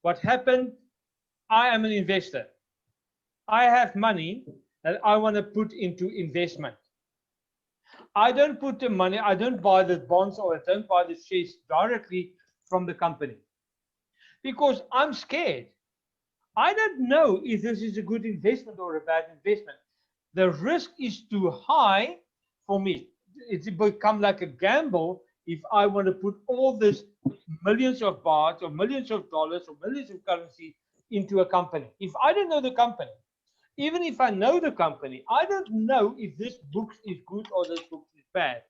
What happened? I am an investor. I have money that I want to put into investment. I don't put the money, I don't buy the bonds or I don't buy the shares directly from the company because I'm scared. I don't know if this is a good investment or a bad investment. The risk is too high for me. It's become like a gamble if I want to put all this millions of bahts or millions of dollars or millions of currency into a company. If I don't know the company, even if I know the company, I don't know if this book is good or this book is bad.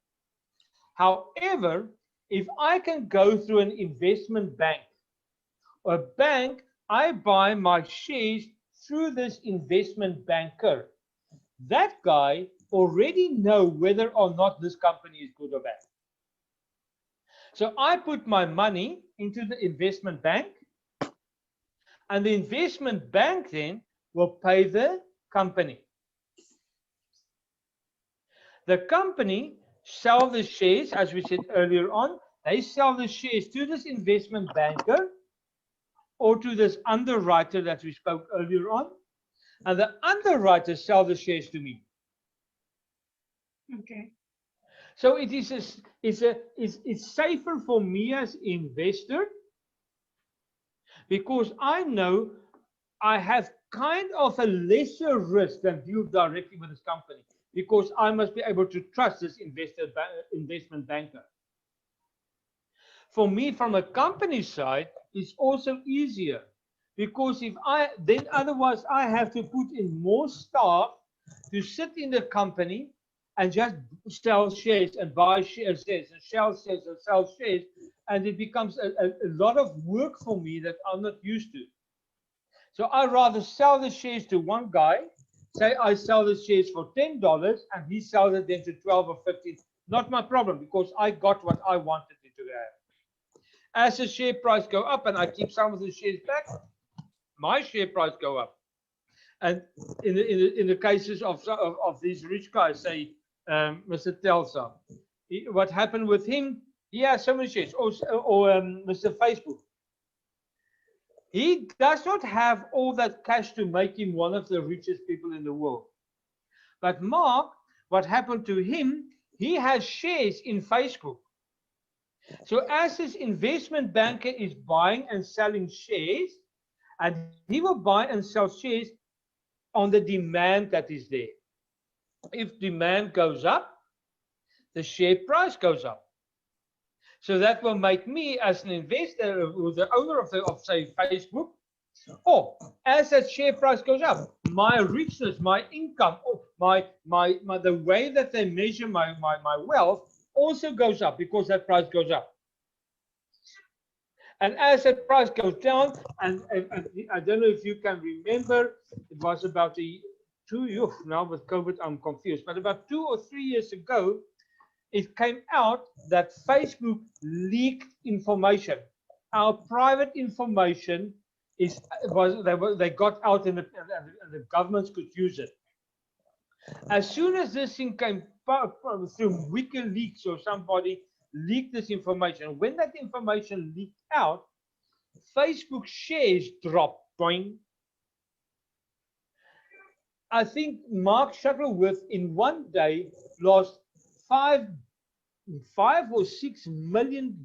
However, if I can go through an investment bank, a bank, I buy my shares through this investment banker. That guy already know whether or not this company is good or bad. So I put my money into the investment bank, and the investment bank then will pay the company. The company sell the shares, as we said earlier on, they sell the shares to this investment banker or to this underwriter that we spoke earlier on, and the underwriter sell the shares to me. Okay. So it's safer for me as investor because I know I have kind of a lesser risk than deal directly with this company because I must be able to trust this investment banker. For me, from a company side, it's also easier because if I then otherwise I have to put in more staff to sit in the company and just sell shares and buy shares and sell shares and sell shares, and it becomes a lot of work for me that I'm not used to. So I rather sell the shares to one guy, say I sell the shares for $10 and he sells it then to 12 or 15. Not my problem because I got what I wanted it to have. As the share price go up and I keep some of the shares back, my share price go up. And in the cases of these rich guys, say Mr. Telsa, what happened with him? He has so many shares. Or Mr. Facebook. He does not have all that cash to make him one of the richest people in the world. But Mark, what happened to him? He has shares in Facebook. So as this investment banker is buying and selling shares, and he will buy and sell shares on the demand that is there. If demand goes up, the share price goes up. So that will make me as an investor, or the owner of say Facebook, or as that share price goes up, my richness, my income, my the way that they measure my wealth also goes up because that price goes up. And as that price goes down, and I don't know if you can remember, it was about 2 years now with COVID, I'm confused, but about 2 or 3 years ago, it came out that Facebook leaked information. Our private information they got out and the governments could use it. As soon as this thing came through WikiLeaks or somebody leaked this information, when that information leaked out, Facebook shares dropped. Boing. I think Mark Shuttleworth in one day lost $5 or $6 million.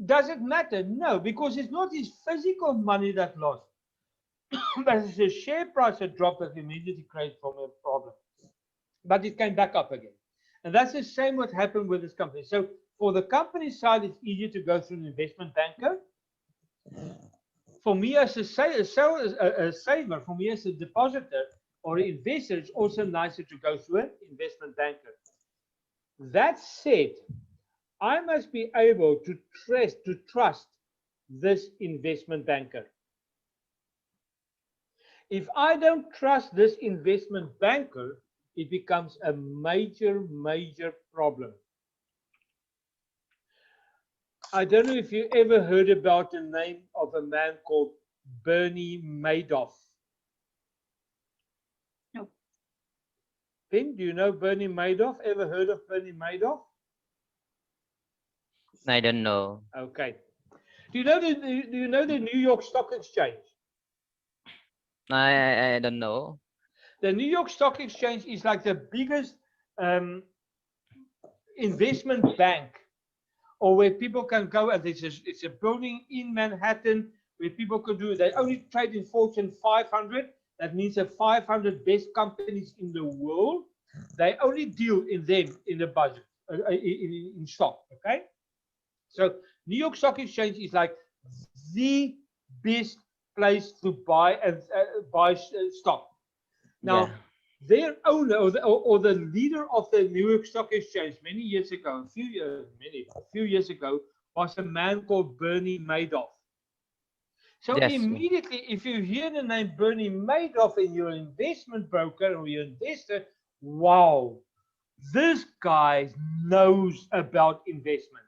Does it matter? No, because it's not his physical money that lost. But it's the share price that dropped that immediately created for me a problem. But it came back up again. And that's the same what happened with this company. So for the company side, it's easier to go through an investment banker. For me as a saver, for me as a depositor or an investor, it's also nicer to go through an investment banker. That said, I must be able to trust this investment banker. If I don't trust this investment banker, it becomes a major problem. I don't know if you ever heard about the name of a man called Bernie Madoff. No. Ben, do you know Bernie Madoff? Ever heard of Bernie Madoff? I don't know. Okay. Do you know the New York Stock Exchange? I don't know. The New York Stock Exchange is like the biggest investment bank, or where people can go, and it's a building in Manhattan where people can do. They only trade in Fortune 500. That means the 500 best companies in the world. They only deal in them in the budget in stock. Okay, so New York Stock Exchange is like the best place to buy and buy stock. Now, Yeah. their owner or the leader of the New York Stock Exchange many years ago, a few years ago, was a man called Bernie Madoff. So Yes. Yeah. immediately, if you hear the name Bernie Madoff and you're an investment broker or you're an investor, wow, this guy knows about investment.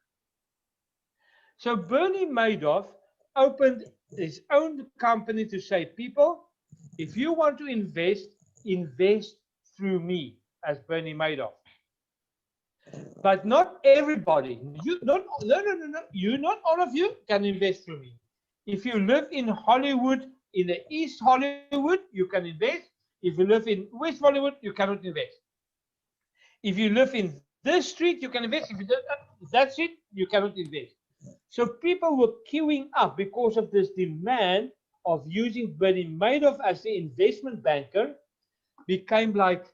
So Bernie Madoff opened his own company to say, people, if you want to invest, invest through me, as Bernie Madoff. But not everybody. You not all of you can invest through me. If you live in Hollywood, in the East Hollywood, you can invest. If you live in West Hollywood, you cannot invest. If you live in this street, you can invest. If you don't, that's it, you cannot invest. So people were queuing up because of this demand of using Bernie Madoff as the investment banker, became like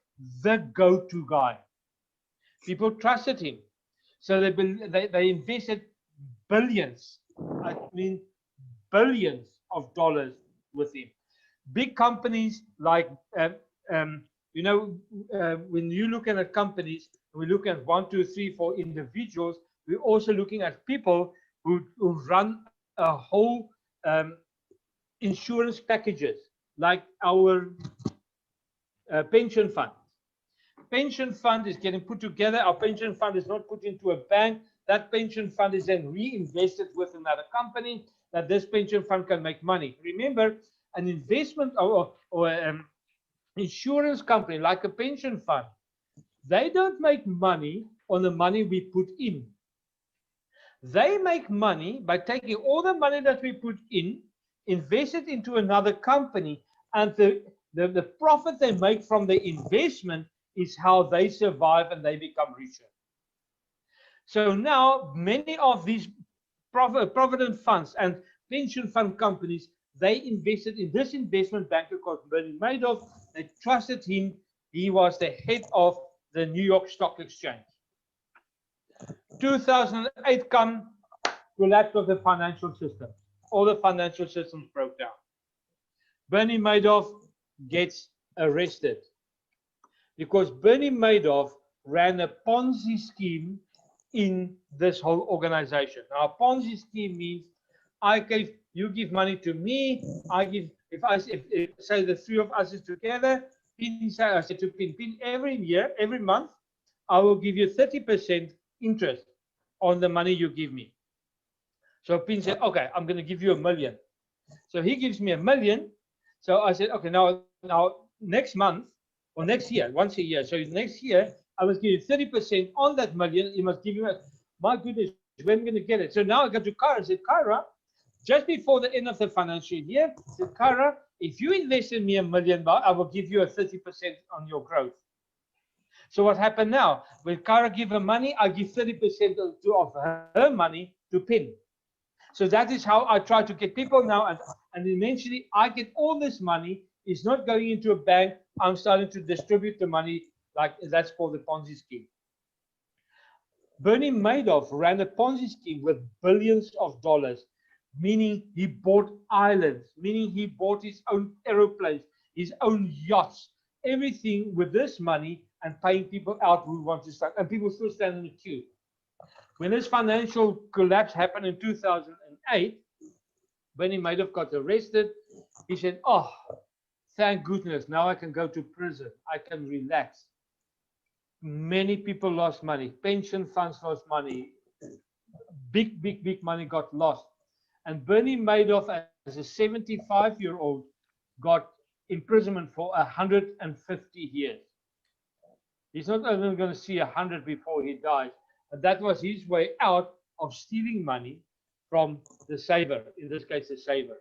the go-to guy. People trusted him. So they invested billions, I mean billions of dollars with him. Big companies like, you know, when you look at companies, we look at 1, 2, 3, 4 individuals. We're also looking at people who run a whole insurance packages, like our pension fund. Pension fund is getting put together. Our pension fund is not put into a bank. That pension fund is then reinvested with another company that this pension fund can make money. Remember, an investment or insurance company like a pension fund, they don't make money on the money we put in. They make money by taking all the money that we put in, invest it into another company, and the profit they make from the investment is how they survive and they become richer. So now many of these provident funds and pension fund companies, they invested in this investment banker called Bernie Madoff. They trusted him. He was the head of the New York Stock Exchange. 2008 come, collapse of the financial system. All the financial systems broke down. Bernie Madoff gets arrested because Bernie Madoff ran a Ponzi scheme in this whole organization. Now, a Ponzi scheme means you give money to me, I give, if say the three of us is together, I said to Pin, every year, every month, I will give you 30% interest on the money you give me. So Pin said, okay, I'm going to give you $1 million. So he gives me $1 million. So I said, okay, now next month or next year, once a year. So next year, I must give you 30% on that $1 million. You must give me, my goodness, when am I going to get it? So now I go to Kara and said, Kara, just before the end of the financial year, I said, Kara, if you invest in me $1 million, I will give you a 30% on your growth. So what happened now? When Kara give her money, I give 30% of her money to Pin. So that is how I try to get people now, and eventually I get all this money. It's not going into a bank. I'm starting to distribute the money, like that's called the Ponzi scheme. Bernie Madoff ran a Ponzi scheme with billions of dollars, meaning he bought islands, meaning he bought his own aeroplanes, his own yachts, everything with this money, and paying people out who want to start, and people still stand in the queue. When this financial collapse happened in 2008, Bernie Madoff got arrested. He said, oh, thank goodness, now I can go to prison. I can relax. Many people lost money. Pension funds lost money. Big money got lost. And Bernie Madoff, as a 75-year-old, got imprisonment for 150 years. He's not even going to see 100 before he dies. And that was his way out of stealing money from the saver, in this case, the saver.